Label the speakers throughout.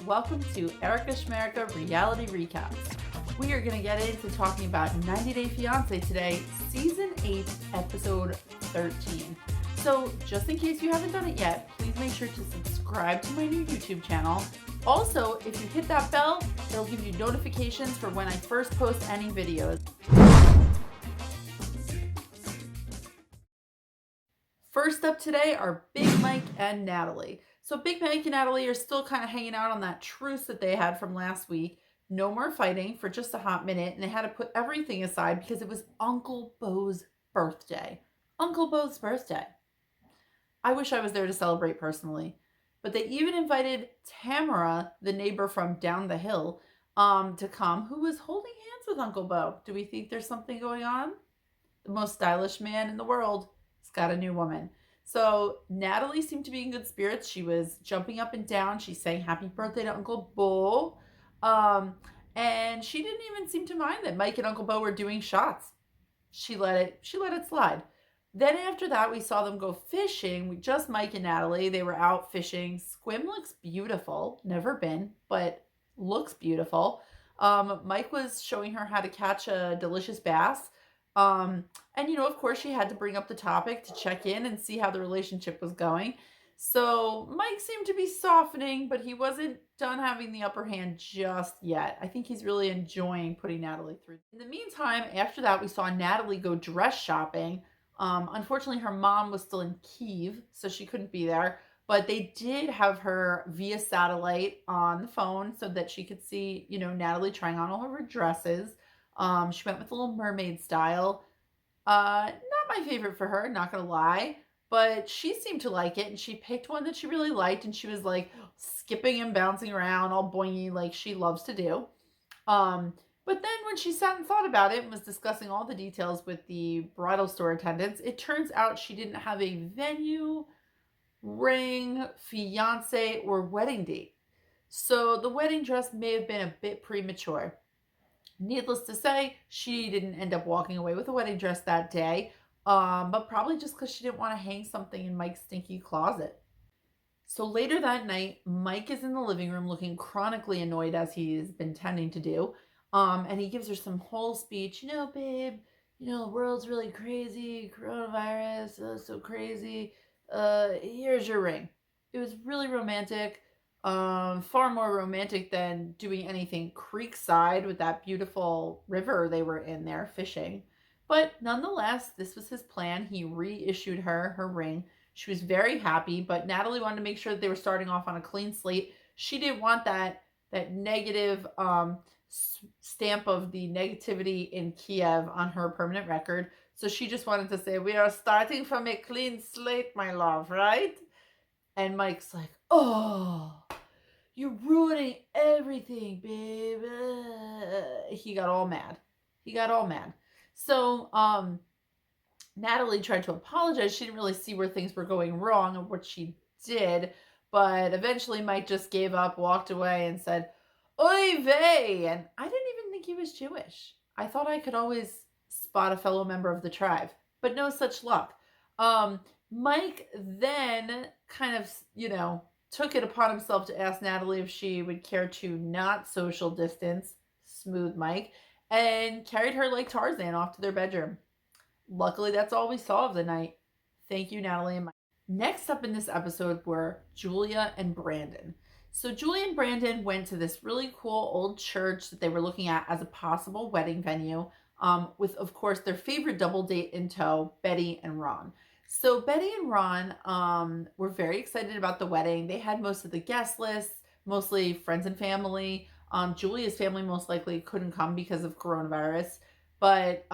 Speaker 1: Welcome to Erica Shmerica Reality Recaps. We are going to get into talking about 90 Day Fiance today, Season 8, Episode 13. So, just in case you haven't done it yet, please make sure to subscribe to my new YouTube channel. Also, if you hit that bell, it'll give you notifications for when I first post any videos. First up today are Big Mike and Natalie. So Big Mike and Natalie are still kind of hanging out on that truce that they had from last week. No more fighting for just a hot minute, and they had to put everything aside because it was Uncle Bo's birthday. Uncle Bo's birthday. I wish I was there to celebrate personally. But they even invited Tamara, the neighbor from down the hill, to come, who was holding hands with Uncle Bo. Do we think there's something going on? The most stylish man in the world has got a new woman. So Natalie seemed to be in good spirits. She was jumping up and down. She sang happy birthday to Uncle Bo. And she didn't even seem to mind that Mike and Uncle Bo were doing shots. She let it slide. Then after that, we saw them go fishing. Just Mike and Natalie. They were out fishing. Squim looks beautiful. Never been, but looks beautiful. Mike was showing her how to catch a delicious bass. And of course she had to bring up the topic to check in and see how the relationship was going. So Mike seemed to be softening, but he wasn't done having the upper hand just yet. I think he's really enjoying putting Natalie through. In the meantime, after that, we saw Natalie go dress shopping. Unfortunately, her mom was still in Kyiv, so she couldn't be there. But they did have her via satellite on the phone so that she could see, Natalie trying on all of her dresses. She went with a Little Mermaid style. Not my favorite for her, not gonna lie, but she seemed to like it, and she picked one that she really liked, and she was like skipping and bouncing around, all boingy like she loves to do. But then when she sat and thought about it and was discussing all the details with the bridal store attendants, it turns out she didn't have a venue, ring, fiance, or wedding date. So the wedding dress may have been a bit premature. Needless to say, she didn't end up walking away with a wedding dress that day, but probably just because she didn't want to hang something in Mike's stinky closet. So later that night, Mike is in the living room looking chronically annoyed, as he's been tending to do, and he gives her some whole speech. Babe, the world's really crazy, coronavirus, so crazy. Here's your ring. It was really romantic. Far more romantic than doing anything creekside with that beautiful river they were in there fishing. But nonetheless, this was his plan. He reissued her ring. She was very happy, but Natalie wanted to make sure that they were starting off on a clean slate. She didn't want that negative stamp of the negativity in Kiev on her permanent record. So she just wanted to say, we are starting from a clean slate, my love, right? And Mike's like, oh, you're ruining everything, babe. He got all mad. So, Natalie tried to apologize. She didn't really see where things were going wrong or what she did. But eventually Mike just gave up, walked away, and said, oy vey. And I didn't even think he was Jewish. I thought I could always spot a fellow member of the tribe, but no such luck. Mike then kind of, took it upon himself to ask Natalie if she would care to not social distance, smooth Mike, and carried her like Tarzan off to their bedroom. Luckily, that's all we saw of the night. Thank you, Natalie and Mike. Next up in this episode were Julia and Brandon. So Julia and Brandon went to this really cool old church that they were looking at as a possible wedding venue, with, of course, their favorite double date in tow, Betty and Ron. So Betty and Ron were very excited about the wedding. They had most of the guest lists, mostly friends and family. Julia's family most likely couldn't come because of coronavirus, but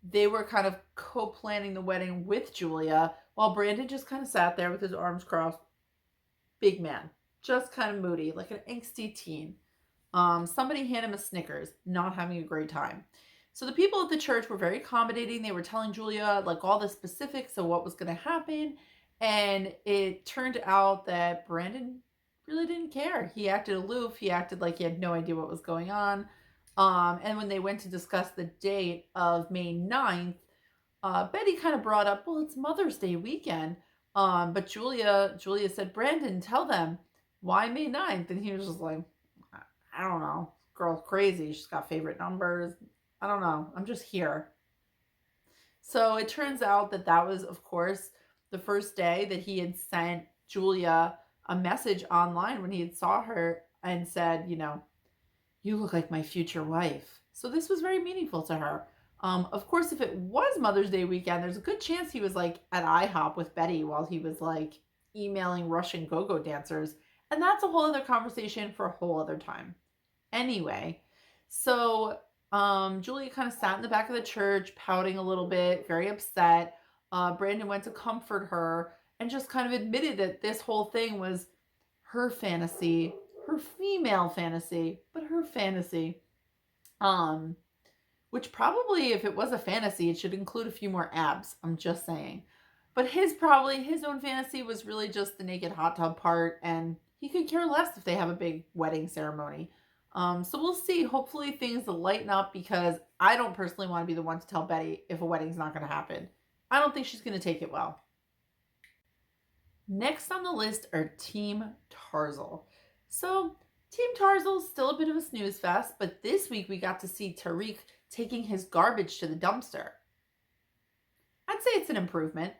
Speaker 1: they were kind of co-planning the wedding with Julia, while Brandon just kind of sat there with his arms crossed. Big man, just kind of moody, like an angsty teen. Somebody hand him a Snickers, not having a great time. So the people at the church were very accommodating. They were telling Julia like all the specifics of what was going to happen. And it turned out that Brandon really didn't care. He acted aloof. He acted like he had no idea what was going on. And when they went to discuss the date of May 9th, Betty kind of brought up, well, it's Mother's Day weekend. But Julia said, Brandon, tell them why May 9th? And he was just like, I don't know. Girl's crazy. She's got favorite numbers. I don't know. I'm just here. So it turns out that that was, of course, the first day that he had sent Julia a message online when he had saw her and said, you look like my future wife. So this was very meaningful to her. Of course, if it was Mother's Day weekend, there's a good chance he was like at IHOP with Betty while he was like emailing Russian go-go dancers. And that's a whole other conversation for a whole other time. Anyway, so Julia kind of sat in the back of the church, pouting a little bit, very upset. Brandon went to comfort her and just kind of admitted that this whole thing was her fantasy, her female fantasy, but her fantasy. Um, which probably, if it was a fantasy, it should include a few more abs. I'm just saying. But his own fantasy was really just the naked hot tub part, and he could care less if they have a big wedding ceremony. So we'll see. Hopefully things will lighten up, because I don't personally want to be the one to tell Betty if a wedding's not going to happen. I don't think she's going to take it well. Next on the list are Team Tarzal. So Team Tarzal's still a bit of a snooze fest, but this week we got to see Tarik taking his garbage to the dumpster. I'd say it's an improvement.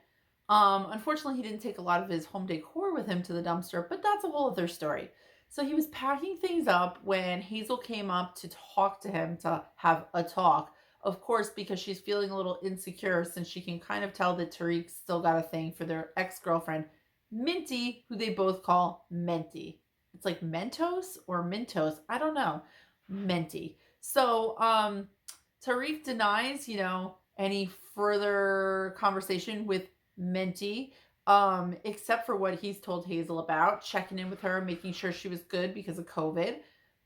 Speaker 1: Unfortunately, he didn't take a lot of his home decor with him to the dumpster, but that's a whole other story. So he was packing things up when Hazel came up to talk to him, to have a talk. Of course, because she's feeling a little insecure, since she can kind of tell that Tarik still got a thing for their ex-girlfriend, Minty, who they both call Menti. It's like Mentos or Mintos. I don't know. Menti. So Tarik denies, any further conversation with Menti, except for what he's told Hazel about, checking in with her, making sure she was good because of COVID.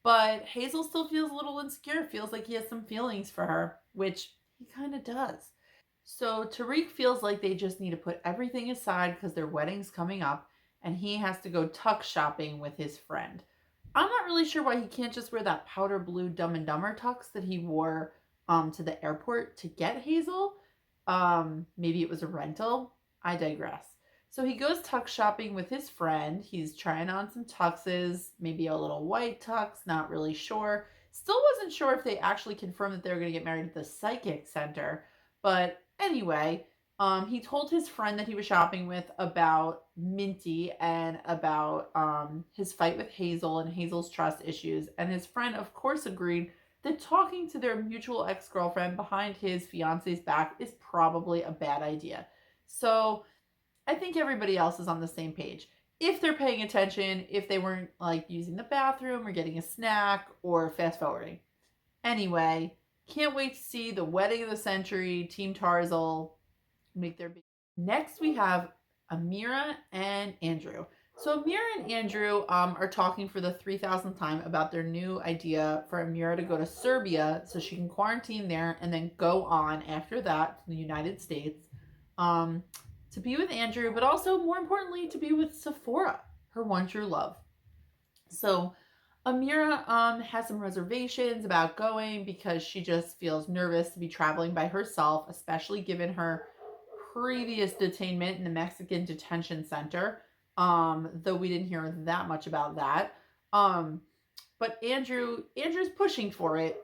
Speaker 1: But Hazel still feels a little insecure, feels like he has some feelings for her, which he kind of does. So Tarik feels like they just need to put everything aside because their wedding's coming up, and he has to go tux shopping with his friend. I'm not really sure why he can't just wear that powder blue Dumb and Dumber tux that he wore to the airport to get Hazel. Maybe it was a rental. I digress. So he goes tux shopping with his friend. He's trying on some tuxes, maybe a little white tux, not really sure. Still wasn't sure if they actually confirmed that they were going to get married at the psychic center. But anyway, he told his friend that he was shopping with about Minty and about his fight with Hazel and Hazel's trust issues. And his friend, of course, agreed that talking to their mutual ex-girlfriend behind his fiance's back is probably a bad idea. So I think everybody else is on the same page. If they're paying attention, if they weren't like using the bathroom or getting a snack or fast forwarding. Anyway, can't wait to see the wedding of the century, Team Tarzal make their big. Next we have Amira and Andrew. So Amira and Andrew are talking for the 3,000th time about their new idea for Amira to go to Serbia so she can quarantine there and then go on after that to the United States to be with Andrew, but also more importantly to be with Sephora, her one true love. So Amira has some reservations about going because she just feels nervous to be traveling by herself, especially given her previous detainment in the Mexican detention center. Though we didn't hear that much about that. But Andrew's pushing for it.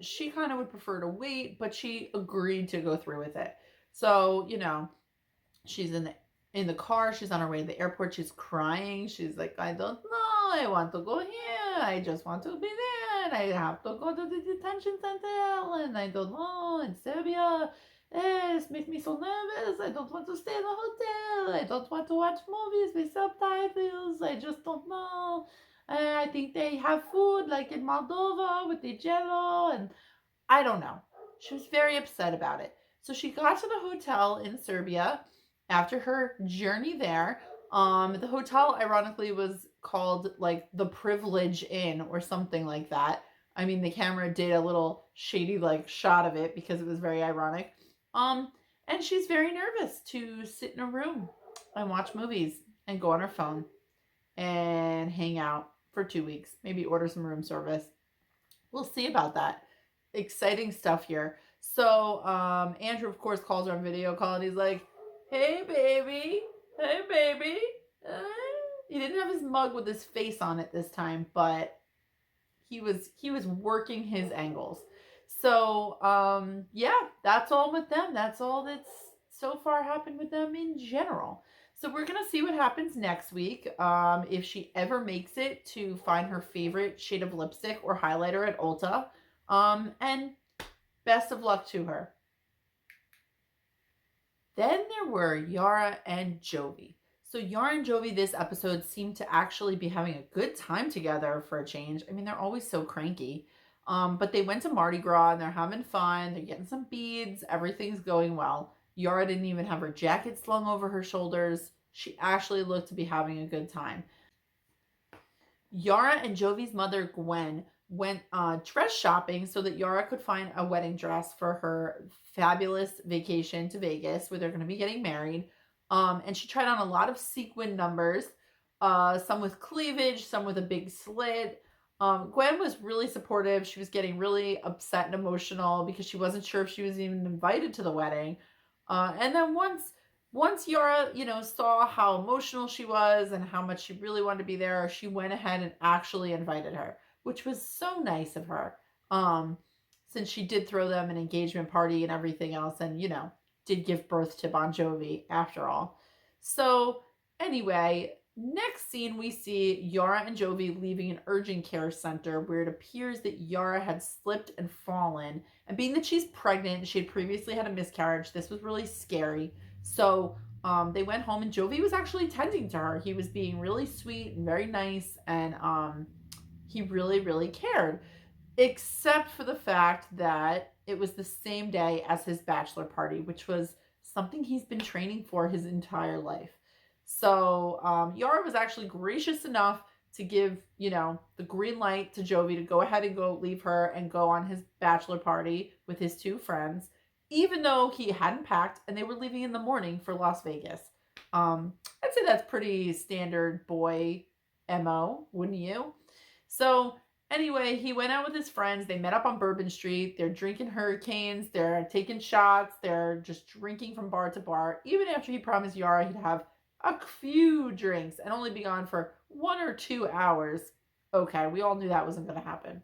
Speaker 1: She kind of would prefer to wait, but she agreed to go through with it. So, she's in the car, she's on her way to the airport, she's crying. She's like, I don't know, I want to go here, I just want to be there, and I have to go to the detention center, and I don't know, in Serbia. It makes me so nervous. I don't want to stay in a hotel. I don't want to watch movies with subtitles. I just don't know. I think they have food like in Moldova with the jello, and I don't know. She was very upset about it. So she got to the hotel in Serbia after her journey there. The hotel, ironically, was called like the Privilege Inn or something like that. I mean, the camera did a little shady like shot of it because it was very ironic. And she's very nervous to sit in a room and watch movies and go on her phone and hang out for 2 weeks. Maybe order some room service. We'll see about that. Exciting stuff here. So, Andrew, of course, calls her on video call and he's like, hey, baby. Hey, baby. He didn't have his mug with his face on it this time, but he was working his angles. So yeah, that's all with them. That's all that's so far happened with them in general. So we're gonna see what happens next week. If she ever makes it to find her favorite shade of lipstick or highlighter at Ulta. And best of luck to her. Then there were Yara and Jovi. So Yara and Jovi this episode seemed to actually be having a good time together for a change. I mean, they're always so cranky. But they went to Mardi Gras and they're having fun. They're getting some beads. Everything's going well. Yara didn't even have her jacket slung over her shoulders. She actually looked to be having a good time. Yara and Jovi's mother, Gwen, went dress shopping so that Yara could find a wedding dress for her fabulous vacation to Vegas where they're going to be getting married. And she tried on a lot of sequin numbers, some with cleavage, some with a big slit. Gwen was really supportive. She was getting really upset and emotional because she wasn't sure if she was even invited to the wedding. And then once Yara, saw how emotional she was and how much she really wanted to be there, she went ahead and actually invited her, which was so nice of her. Since she did throw them an engagement party and everything else and, did give birth to Bon Jovi after all. So anyway, next scene we see Yara and Jovi leaving an urgent care center where it appears that Yara had slipped and fallen. And being that she's pregnant, she had previously had a miscarriage, this was really scary. So they went home and Jovi was actually tending to her. He was being really sweet and very nice, and he really, really cared. Except for the fact that it was the same day as his bachelor party, which was something he's been training for his entire life. So Yara was actually gracious enough to give, the green light to Jovi to go ahead and go leave her and go on his bachelor party with his two friends, even though he hadn't packed and they were leaving in the morning for Las Vegas. I'd say that's pretty standard boy MO, wouldn't you? So anyway, he went out with his friends. They met up on Bourbon Street. They're drinking hurricanes. They're taking shots. They're just drinking from bar to bar. Even after he promised Yara he'd have a few drinks and only be gone for 1 or 2 hours. Okay, we all knew that wasn't going to happen.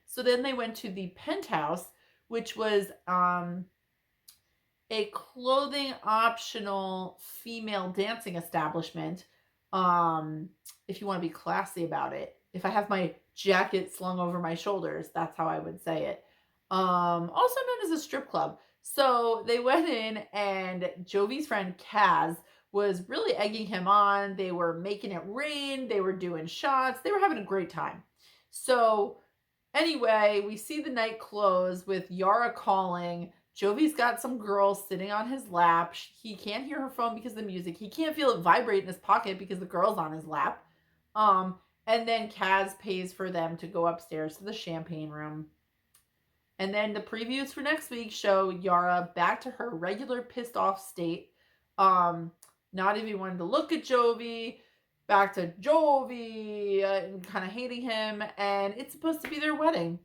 Speaker 1: So then they went to the Penthouse, which was a clothing optional female dancing establishment. If you want to be classy about it. If I have my jacket slung over my shoulders, that's how I would say it. Also known as a strip club. So they went in and Jovi's friend Kaz was really egging him on. They were making it rain. They were doing shots. They were having a great time. So anyway, we see the night close with Yara calling. Jovi's got some girl sitting on his lap. He can't hear her phone because of the music. He can't feel it vibrate in his pocket because the girl's on his lap. And then Kaz pays for them to go upstairs to the champagne room. And then the previews for next week show Yara back to her regular pissed off state. Not even wanting to look at Jovi. Back to Jovi and kind of hating him. And it's supposed to be their wedding.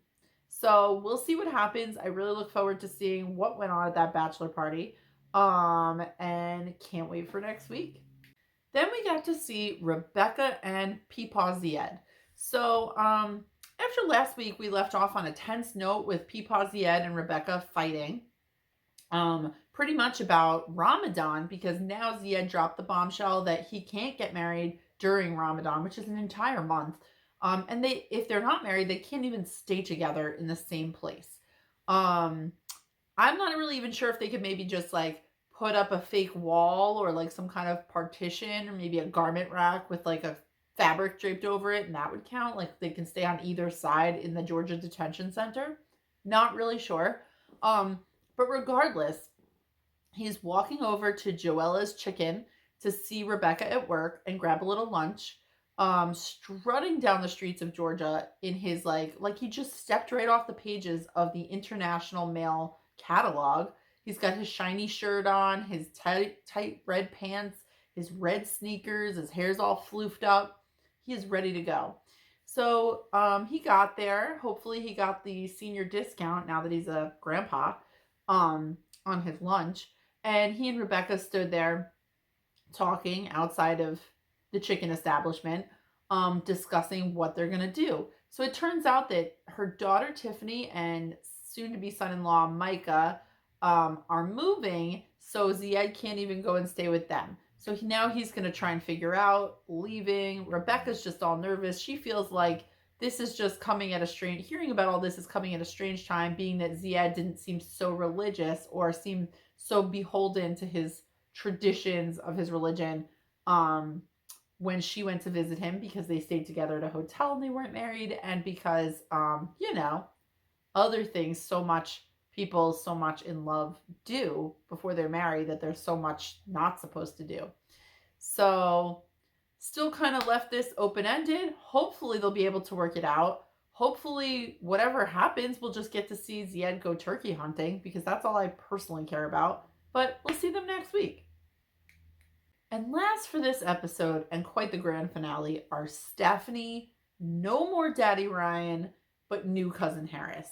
Speaker 1: So we'll see what happens. I really look forward to seeing what went on at that bachelor party. And can't wait for next week. Then we got to see Rebecca and Peepaw Zied. So after last week, we left off on a tense note with Peepaw Zied and Rebecca fighting. Pretty much about Ramadan, because now Zied dropped the bombshell that he can't get married during Ramadan, which is an entire month. And if they're not married, they can't even stay together in the same place. I'm not really even sure if they could maybe just put up a fake wall or some kind of partition or maybe a garment rack with a fabric draped over it, and that would count. They can stay on either side in the Georgia Detention Center. Not really sure. But regardless, he's walking over to Joella's Chicken to see Rebecca at work and grab a little lunch. Strutting down the streets of Georgia in his like he just stepped right off the pages of the International Mail catalog. He's got his shiny shirt on, his tight red pants, his red sneakers, his hair's all floofed up. He is ready to go. So he got there. Hopefully he got the senior discount now that he's a grandpa on his lunch. And he and Rebecca stood there talking outside of the chicken establishment, discussing what they're gonna do. So it turns out that her daughter Tiffany and soon-to-be son-in-law Micah are moving, so Zied can't even go and stay with them. So now he's gonna try and figure out leaving. Rebecca's just all nervous. She feels like this is just coming at a strange, hearing about all this is coming at a strange time, being that Ziad didn't seem so religious or seem so beholden to his traditions of his religion when she went to visit him, because they stayed together at a hotel and they weren't married, and because other things people so much in love do before they're married that there's so much not supposed to do. So still kind of left this open-ended. Hopefully they'll be able to work it out. Hopefully whatever happens, we'll just get to see Zied go turkey hunting, because that's all I personally care about. But we'll see them next week. And last for this episode, and quite the grand finale, are Stephanie, no more Daddy Ryan, but new cousin Harris.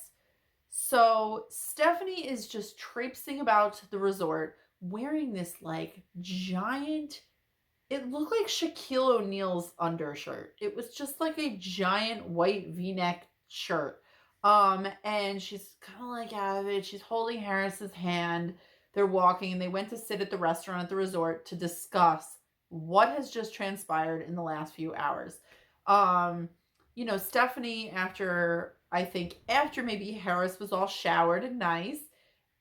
Speaker 1: So Stephanie is just traipsing about the resort wearing this like giant, it looked like Shaquille O'Neal's undershirt. It was just like a giant white V-neck shirt. And she's kind of like out of it. She's holding Harris's hand. They're walking, and they went to sit at the restaurant at the resort to discuss what has just transpired in the last few hours. Stephanie, after maybe Harris was all showered and nice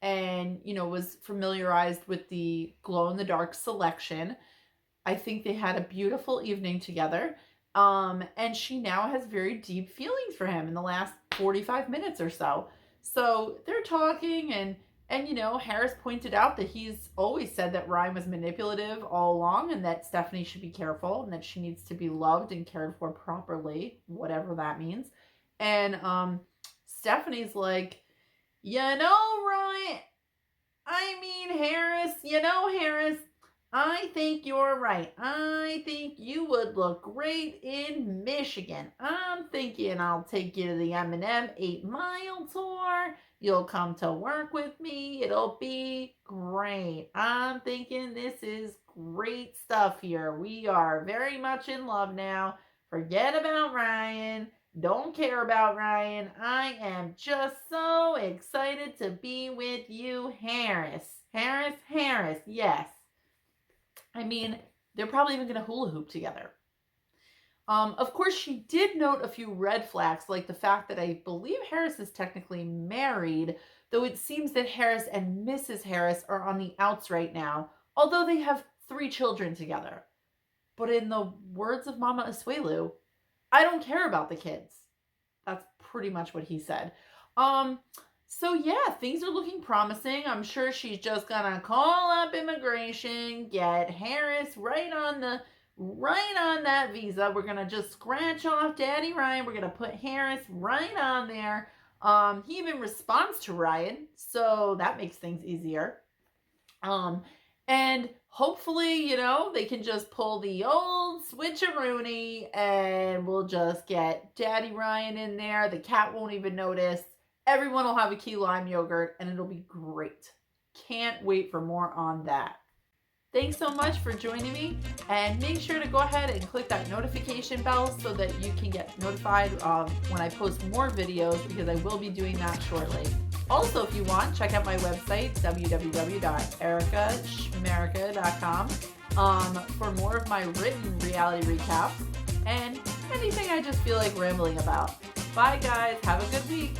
Speaker 1: and, was familiarized with the glow-in-the-dark selection, I think they had a beautiful evening together. And she now has very deep feelings for him in the last 45 minutes or so. So they're talking, and Harris pointed out that he's always said that Ryan was manipulative all along, and that Stephanie should be careful, and that she needs to be loved and cared for properly, whatever that means. And Stephanie's like, Ryan, Harris, I think you're right. I think you would look great in Michigan. I'm thinking I'll take you to the M&M 8-mile tour. You'll come to work with me. It'll be great. I'm thinking this is great stuff here. We are very much in love now. Forget about Ryan. Don't care about Ryan. I am just so excited to be with you, Harris. Harris, yes. They're probably even going to hula hoop together. Of course, she did note a few red flags, like the fact that I believe Harris is technically married, though it seems that Harris and Mrs. Harris are on the outs right now, although they have 3 children together. But in the words of Mama Asuelu, I don't care about the kids. That's pretty much what he said. So yeah, things are looking promising. I'm sure she's just gonna call up immigration, get Harris right on that visa. We're gonna just scratch off Daddy Ryan. We're gonna put Harris right on there. He even responds to Ryan, so that makes things easier. And hopefully, they can just pull the old switcheroony, and we'll just get Daddy Ryan in there. The cat won't even notice. Everyone will have a key lime yogurt, and it'll be great. Can't wait for more on that. Thanks so much for joining me, and make sure to go ahead and click that notification bell so that you can get notified when I post more videos, because I will be doing that shortly. Also, if you want, check out my website, www.ericashmerica.com, for more of my written reality recaps and anything I just feel like rambling about. Bye guys, have a good week.